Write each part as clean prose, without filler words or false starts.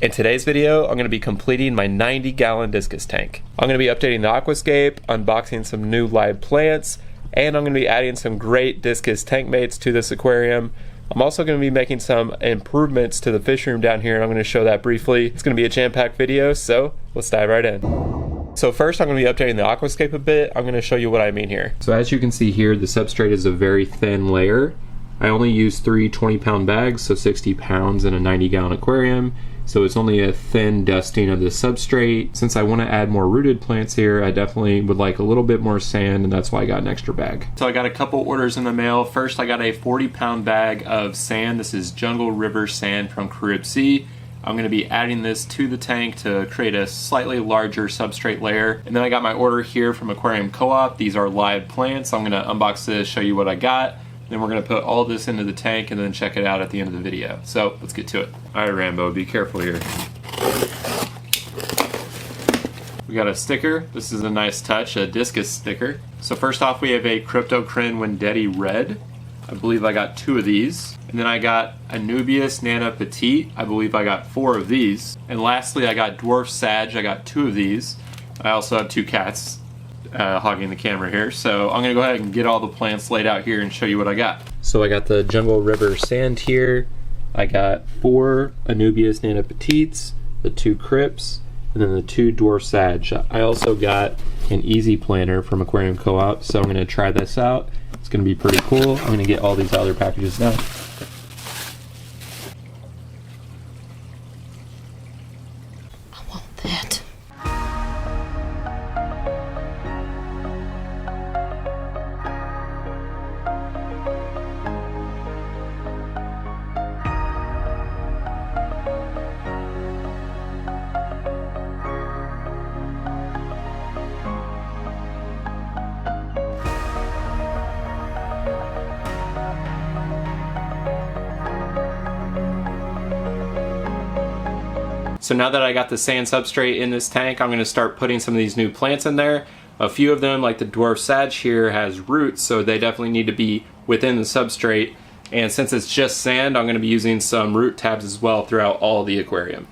In today's video, I'm going to be completing my 90-gallon discus tank. I'm going to be updating the aquascape, unboxing some new live plants, and I'm going to be adding some great discus tank mates to this aquarium. I'm also going to be making some improvements to the fish room down here, and I'm going to show that briefly. It's going to be a jam-packed video, so let's dive right in. So first, I'm going to be updating the aquascape a bit. I'm going to show you what I mean here. So as you can see here, the substrate is a very thin layer. I only use 3 20-pound bags, so 60 pounds in a 90-gallon aquarium. So it's only a thin dusting of the substrate. Since I want to add more rooted plants here, I definitely would like a little bit more sand, and that's why I got an extra bag. So I got a couple orders in the mail. First, I got a 40-pound bag of sand. This is Jungle River sand from Carib Sea. I'm going to be adding this to the tank to create a slightly larger substrate layer. And then I got my order here from Aquarium Co-op. These are live plants. I'm going to unbox this, show you what I got. Then we're going to put all this into the tank and then check it out at the end of the video. So let's get to it. All right, Rambo, be careful here. We got a sticker. This is a nice touch, a discus sticker. So first off, we have a Cryptocrine Wendetti Red. I believe I got 2 of these. And then I got Anubias Nana Petite. I believe I got 4 of these. And lastly, I got Dwarf Sag. I got 2 of these. I also have 2 cats hogging the camera here. So I'm going to go ahead and get all the plants laid out here and show you what I got. So I got the Jungle River sand here. I got 4 Anubias Nana Petites, the 2 Crypts, and then the 2 Dwarf Sag. I also got an Easy Planter from Aquarium Co-op, so I'm going to try this out. It's going to be pretty cool. I'm going to get all these other packages now. I want that. So now that I got the sand substrate in this tank, I'm going to start putting some of these new plants in there. A few of them, like the Dwarf Sag here, has roots, so they definitely need to be within the substrate. And since it's just sand, I'm going to be using some root tabs as well throughout all of the aquarium.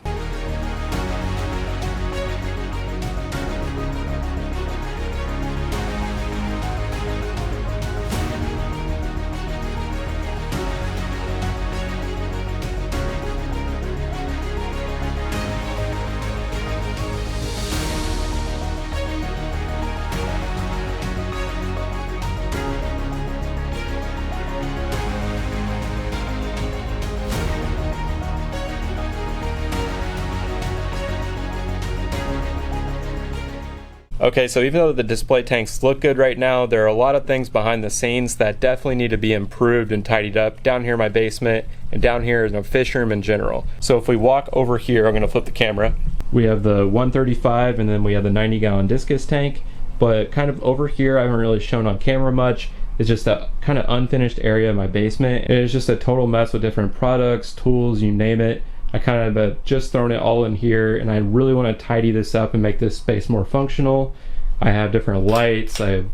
Okay, so even though the display tanks look good right now, there are a lot of things behind the scenes that definitely need to be improved and tidied up down here in my basement and down here in the fish room in general. So if we walk over here, I'm going to flip the camera. We have the 135 and then we have the 90-gallon discus tank, but kind of over here I haven't really shown on camera much. It's just a kind of unfinished area in my basement. And it's just a total mess with different products, tools, you name it. I kind of just thrown it all in here, and I really want to tidy this up and make this space more functional. I have different lights, I have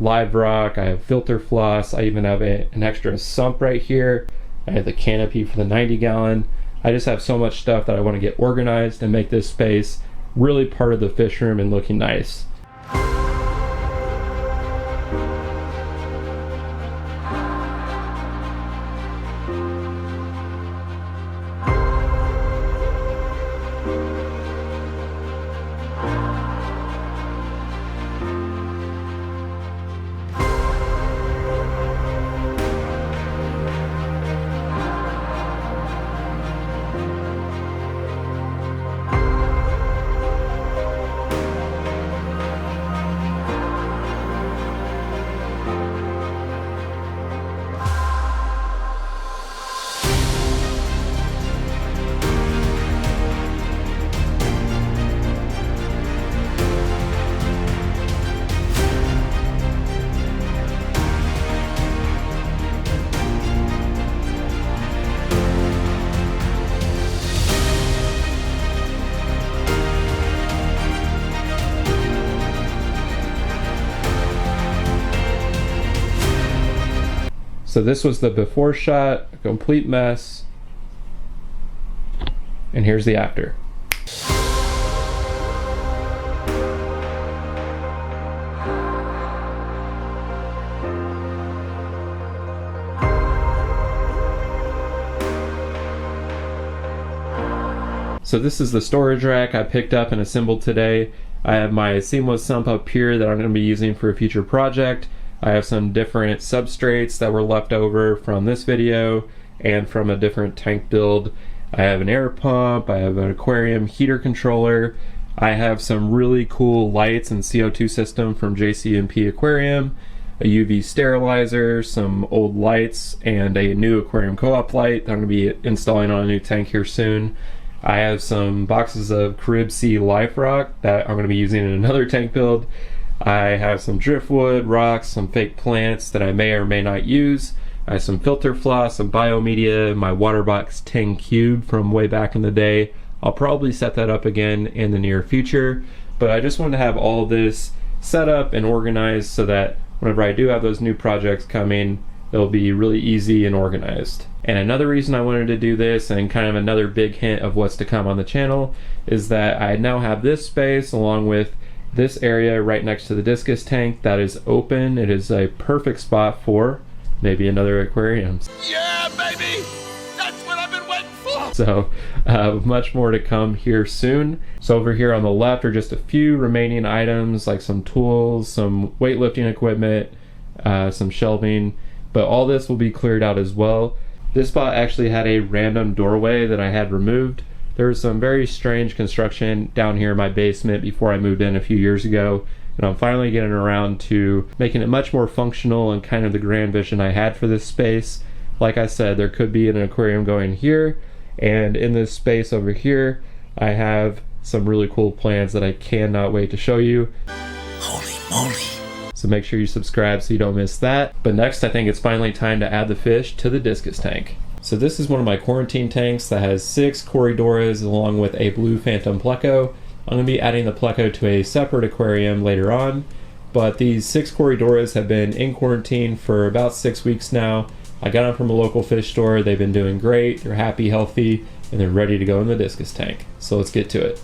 live rock, I have filter floss, I even have an extra sump right here. I have the canopy for the 90-gallon. I just have so much stuff that I want to get organized and make this space really part of the fish room and looking nice. So this was the before shot, a complete mess. and here's the after. So this is the storage rack I picked up and assembled today. I have my Seamless Sump up here that I'm going to be using for a future project. I have some different substrates that were left over from this video and from a different tank build. I have an air pump, I have an aquarium heater controller, I have some really cool lights and CO2 system from JC&P Aquarium, a UV sterilizer, some old lights, and a new aquarium co-op light that I'm going to be installing on a new tank here soon. I have some boxes of Carib Sea Life Rock that I'm going to be using in another tank build. I have some driftwood, rocks, some fake plants that I may or may not use. I have some filter floss, some biomedia, my water box 10 cube from way back in the day. I'll probably set that up again in the near future, but I just wanted to have all of this set up and organized so that whenever I do have those new projects coming, it'll be really easy and organized. And another reason I wanted to do this, and kind of another big hint of what's to come on the channel, is that I now have this space along with this area right next to the discus tank that is open. It is a perfect spot for maybe another aquarium. Yeah, baby! That's what I've been waiting for! So much more to come here soon. So over here on the left are just a few remaining items like some tools, some weightlifting equipment, some shelving, but all this will be cleared out as well. This spot actually had a random doorway that I had removed. There was some very strange construction down here in my basement before I moved in a few years ago, and I'm finally getting around to making it much more functional and kind of the grand vision I had for this space. Like I said, there could be an aquarium going here, and in this space over here I have some really cool plants that I cannot wait to show you. Holy moly! So make sure you subscribe so you don't miss that. But next, I think it's finally time to add the fish to the discus tank. So this is one of my quarantine tanks that has 6 corydoras along with a blue phantom pleco. I'm going to be adding the pleco to a separate aquarium later on, but these 6 corydoras have been in quarantine for about 6 weeks now. I got them from a local fish store. They've been doing great. They're happy, healthy, and they're ready to go in the discus tank. So let's get to it.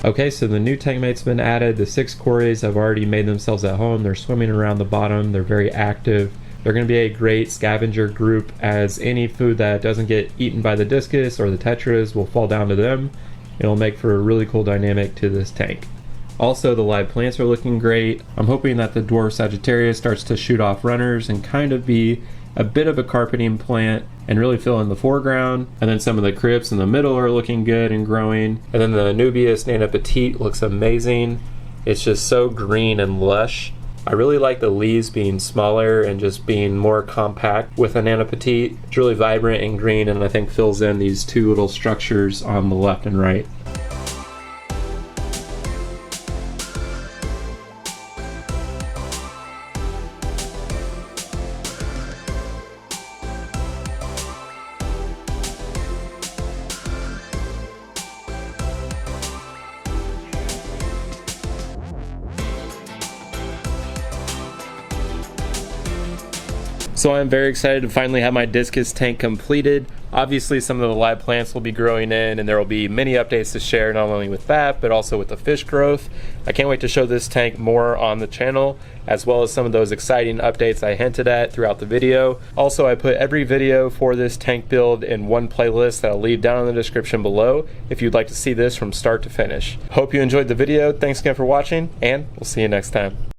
Okay, so the new tank mate's been added. The 6 cories have already made themselves at home. They're swimming around the bottom. They're very active. They're going to be a great scavenger group, as any food that doesn't get eaten by the discus or the tetras will fall down to them. It'll make for a really cool dynamic to this tank. Also, the live plants are looking great. I'm hoping that the dwarf Sagittarius starts to shoot off runners and kind of be a bit of a carpeting plant and really fill in the foreground. And then some of the crypts in the middle are looking good and growing. And then the Nubius Nana Petite looks amazing. It's just so green and lush. I really like the leaves being smaller and just being more compact with a Nana Petite. It's really vibrant and green, and I think fills in these 2 little structures on the left and right. So I'm very excited to finally have my discus tank completed. Obviously some of the live plants will be growing in, and there will be many updates to share, not only with that but also with the fish growth. I can't wait to show this tank more on the channel, as well as some of those exciting updates I hinted at throughout the video. Also, I put every video for this tank build in one playlist that I'll leave down in the description below if you'd like to see this from start to finish. Hope you enjoyed the video. Thanks again for watching, and we'll see you next time.